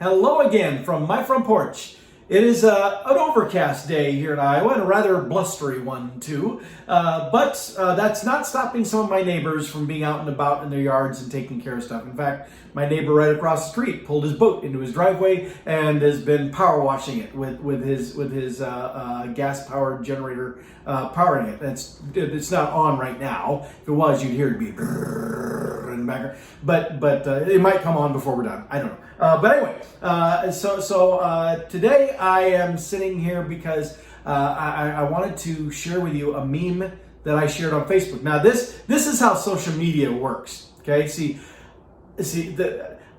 Hello again from my front porch. It is an overcast day here in Iowa, and a rather blustery one too. But that's not stopping some of my neighbors from being out and about in their yards and taking care of stuff. In fact, my neighbor right across the street pulled his boat into his driveway and has been power washing it with his gas-powered generator powering it. It's not on right now. If it was, you'd hear it be in the background. But it might come on before we're done. I don't know. But anyway, so today I am sitting here because I wanted to share with you a meme that I shared on Facebook. Now this is how social media works. Okay,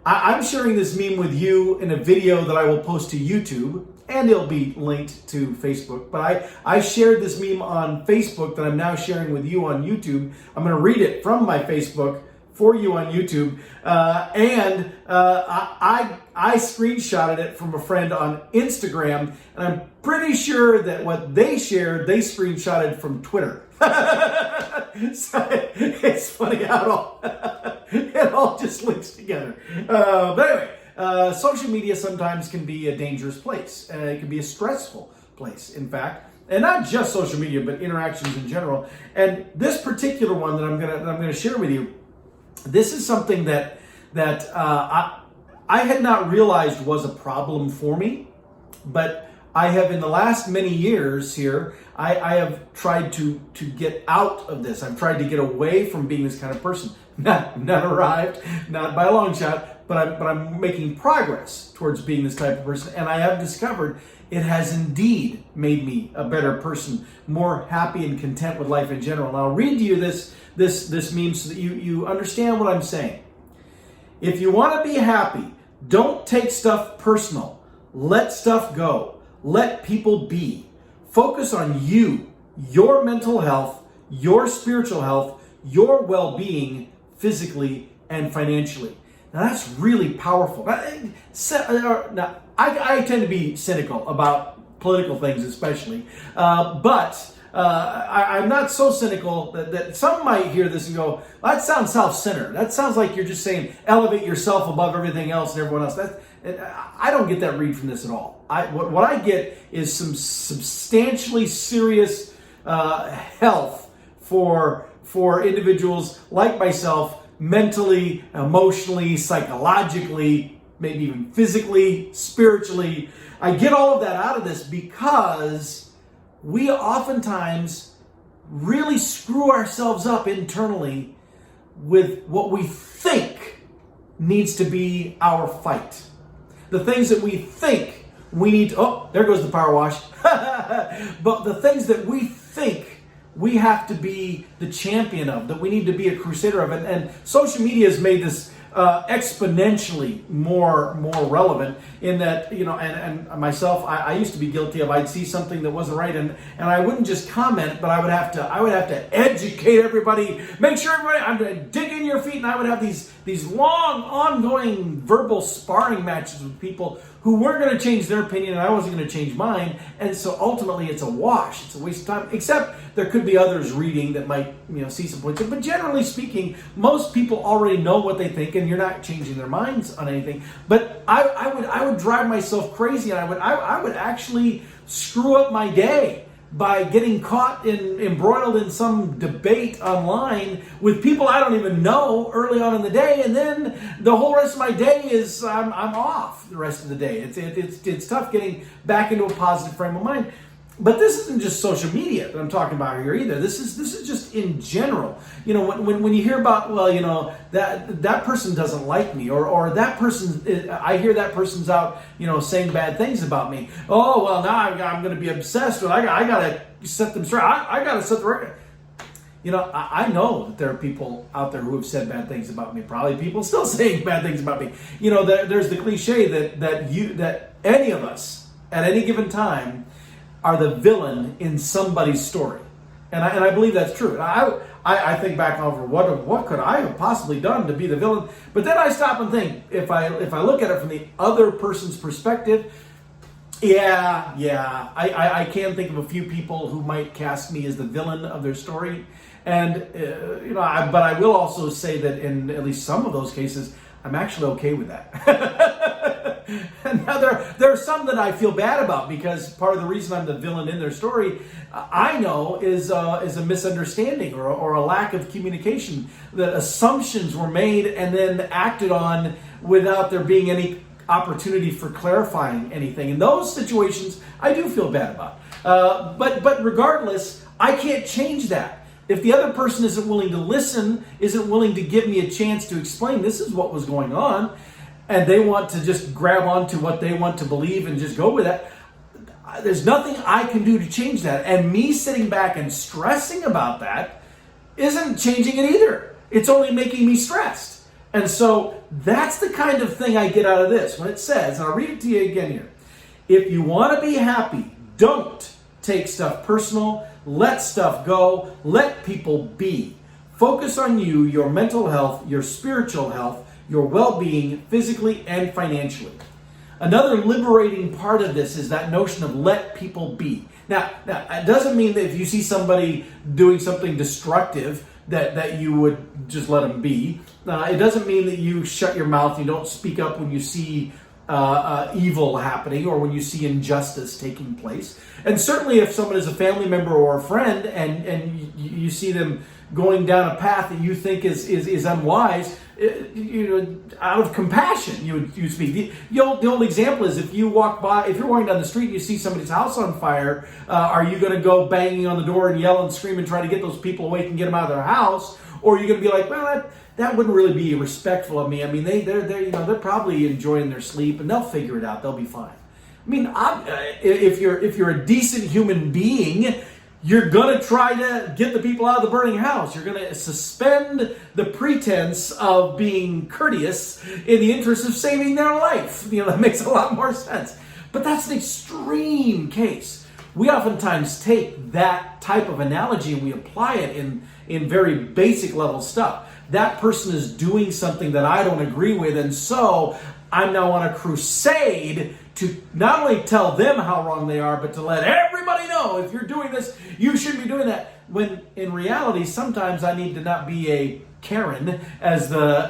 I'm sharing this meme with you in a video that I will post to YouTube, and it'll be linked to Facebook. But I shared this meme on Facebook that I'm now sharing with you on YouTube. I'm going to read it from my Facebook for you on YouTube, and I screenshotted it from a friend on Instagram, and I'm pretty sure that what they shared, they screenshotted from Twitter. So it's funny how it all just links together. But anyway, social media sometimes can be a dangerous place. It can be a stressful place, in fact. And not just social media, but interactions in general. And this particular one that I'm gonna share with you, this is something that I had not realized was a problem for me, but I have, in the last many years here, I have tried to get out of this. I've tried to get away from being this kind of person. Not arrived, not by a long shot, but I'm making progress towards being this type of person, and I have discovered it has indeed made me a better person, more happy and content with life in general. And I'll read to you this meme so that you understand what I'm saying. If you want to be happy, don't take stuff personal. Let stuff go. Let people be. Focus on you, your mental health, your spiritual health, your well-being, physically and financially. Now that's really powerful. Now, I tend to be cynical about political things especially, but I'm not so cynical that some might hear this and go, that sounds self-centered. That sounds like you're just saying elevate yourself above everything else and everyone else. I don't get that read from this at all. What I get is some substantially serious health for individuals like myself, mentally, emotionally, psychologically, maybe even physically, spiritually. I get all of that out of this because we oftentimes really screw ourselves up internally with what we think needs to be our fight. The things that we think we need to, oh, there goes the power wash. But the things that we think we have to be the champion of, that we need to be a crusader of. And social media has made this exponentially more relevant in that, you know, and myself, I used to be guilty of, I'd see something that wasn't right, and I wouldn't just comment, but I would have to educate everybody, make sure everybody, I'm going to dig in your feet, and I would have these long, ongoing verbal sparring matches with people who weren't going to change their opinion, and I wasn't going to change mine, and so ultimately it's a wash. It's a waste of time, except there could be others reading that might, you know, see some points. But generally speaking, most people already know what they think, and you're not changing their minds on anything. But I would drive myself crazy, and I would actually screw up my day by getting caught embroiled in some debate online with people I don't even know early on in the day, and then the whole rest of my day is I'm off the rest of the day. It's tough getting back into a positive frame of mind. But this isn't just social media that I'm talking about here either. This is just in general. You know, when you hear about, well, you know, that person doesn't like me, or that person, I hear that person's out, you know, saying bad things about me. Oh, well, now I'm going to be obsessed with, I got to set them straight. I got to set the record. You know, I know that there are people out there who have said bad things about me. Probably people still saying bad things about me. You know, there's the cliche that any of us at any given time are the villain in somebody's story, and I believe that's true. I think back over what could I have possibly done to be the villain, but then I stop and think, if I look at it from the other person's perspective, I can think of a few people who might cast me as the villain of their story, and you know, but I will also say that in at least some of those cases, I'm actually okay with that. Now, there are some that I feel bad about because part of the reason I'm the villain in their story, I know, is a misunderstanding or a lack of communication. That assumptions were made and then acted on without there being any opportunity for clarifying anything. In those situations, I do feel bad about. But regardless, I can't change that. If the other person isn't willing to listen, isn't willing to give me a chance to explain this is what was going on, and they want to just grab onto what they want to believe and just go with that, there's nothing I can do to change that. And me sitting back and stressing about that isn't changing it either. It's only making me stressed. And so that's the kind of thing I get out of this. When it says, and I'll read it to you again here, if you want to be happy, don't take stuff personal. Let stuff go. Let people be. Focus on you, your mental health, your spiritual health, your well-being, physically and financially. Another liberating part of this is that notion of let people be. Now, it doesn't mean that if you see somebody doing something destructive that you would just let them be. It doesn't mean that you shut your mouth, you don't speak up when you see evil happening or when you see injustice taking place. And certainly if someone is a family member or a friend and you see them going down a path that you think is unwise, out of compassion, you speak. The old example is if you're walking down the street and you see somebody's house on fire, are you going to go banging on the door and yell and scream and try to get those people awake and get them out of their house? Or are you going to be like, well, that wouldn't really be respectful of me. I mean, they're probably enjoying their sleep and they'll figure it out. They'll be fine. I mean, if you're a decent human being, you're going to try to get the people out of the burning house. You're going to suspend the pretense of being courteous in the interest of saving their life. That makes a lot more sense. But that's an extreme case. We oftentimes take that type of analogy and we apply it in very basic level stuff. That person is doing something that I don't agree with, and so I'm now on a crusade to not only tell them how wrong they are, but to let everybody know, if you're doing this, you shouldn't be doing that. When in reality, sometimes I need to not be a Karen, as the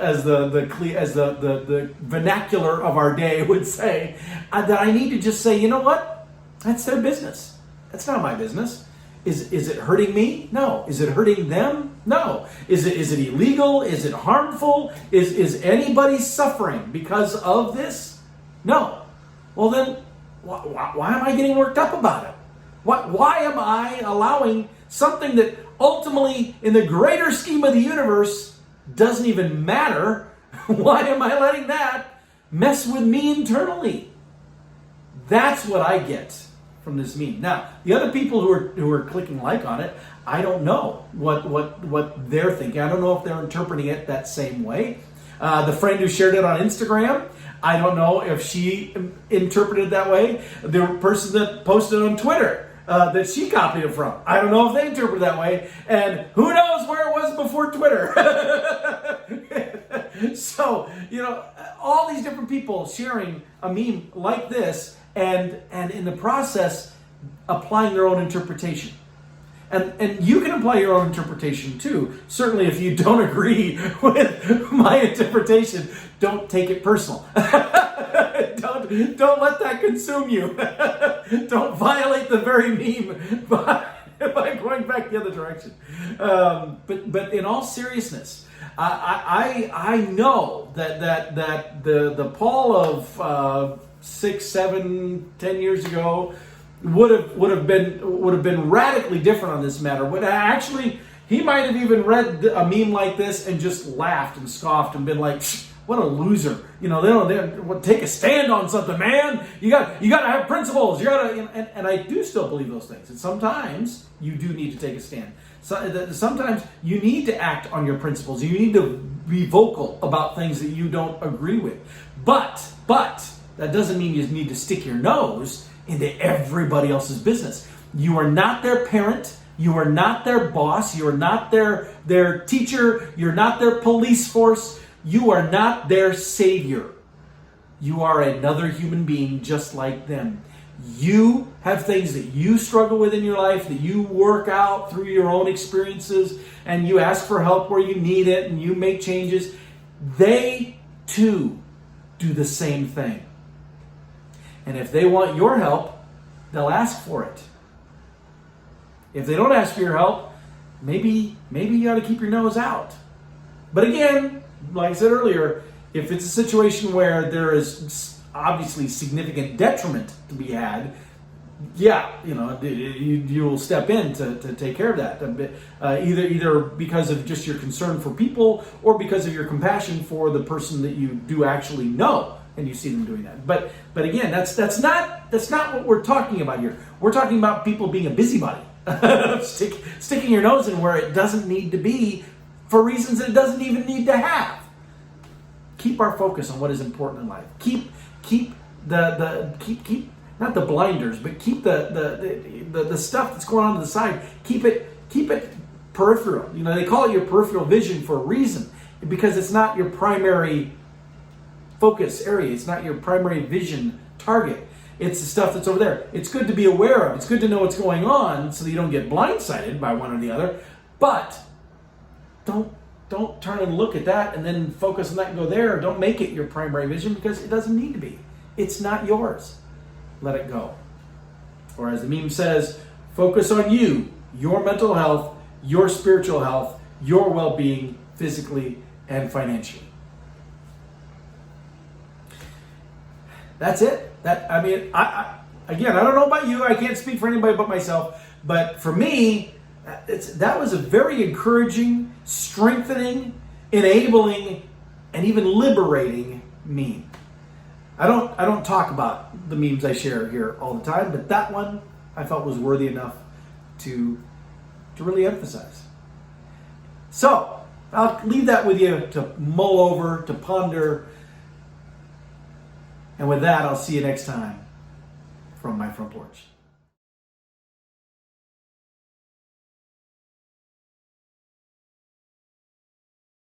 vernacular of our day would say, that I need to just say, you know what? That's their business. That's not my business. Is it hurting me? No. Is it hurting them? No. Is it illegal? Is it harmful? Is anybody suffering because of this? No. Well then, why am I getting worked up about it? Why am I allowing something that ultimately, in the greater scheme of the universe, doesn't even matter? Why am I letting that mess with me internally? That's what I get from this meme. Now, the other people who are clicking like on it, I don't know what they're thinking. I don't know if they're interpreting it that same way. The friend who shared it on Instagram, I don't know if she interpreted it that way. The person that posted on Twitter that she copied it from, I don't know if they interpreted it that way. And who knows where it was before Twitter. So, all these different people sharing a meme like this, and in the process applying their own interpretation. And you can apply your own interpretation too. Certainly if you don't agree with my interpretation, don't take it personal. Don't let that consume you. Don't violate the very meme by going back the other direction. But in all seriousness, I know that the Paul of 6, 7, 10 years ago would have been radically different on this matter. But actually, he might have even read a meme like this and just laughed and scoffed and been like, "What a loser!" They don't take a stand on something, man. You got to have principles. And I do still believe those things. And sometimes you do need to take a stand. So, sometimes you need to act on your principles. You need to be vocal about things that you don't agree with. But that doesn't mean you need to stick your nose into everybody else's business. You are not their parent. You are not their boss. You are not their teacher. You're not their police force. You are not their savior. You are another human being just like them. You have things that you struggle with in your life, that you work out through your own experiences, and you ask for help where you need it, and you make changes. They, too, do the same thing. And if they want your help, they'll ask for it. If they don't ask for your help, maybe you got to keep your nose out. But again, like I said earlier, if it's a situation where there is obviously significant detriment to be had, yeah, you'll step in to take care of that. Either because of just your concern for people, or because of your compassion for the person that you do actually know and you see them doing that. But again, that's not what we're talking about here. We're talking about people being a busybody, sticking your nose in where it doesn't need to be for reasons that it doesn't even need to have. Keep our focus on what is important in life. Keep not the blinders, but keep the stuff that's going on to the side. Keep it peripheral. They call it your peripheral vision for a reason, because it's not your primary focus area. It's not your primary vision target. It's the stuff that's over there. It's good to be aware of. It's good to know what's going on so that you don't get blindsided by one or the other. But don't turn and look at that and then focus on that and go there. Don't make it your primary vision, because it doesn't need to be. It's not yours. Let it go. Or as the meme says, focus on you, your mental health, your spiritual health, your well-being, physically and financially. That's it. I don't know about you. I can't speak for anybody but myself. But for me, that was a very encouraging, strengthening, enabling, and even liberating meme. I don't talk about the memes I share here all the time, but that one I felt was worthy enough to really emphasize. So I'll leave that with you to mull over, to ponder. And with that, I'll see you next time from my front porch.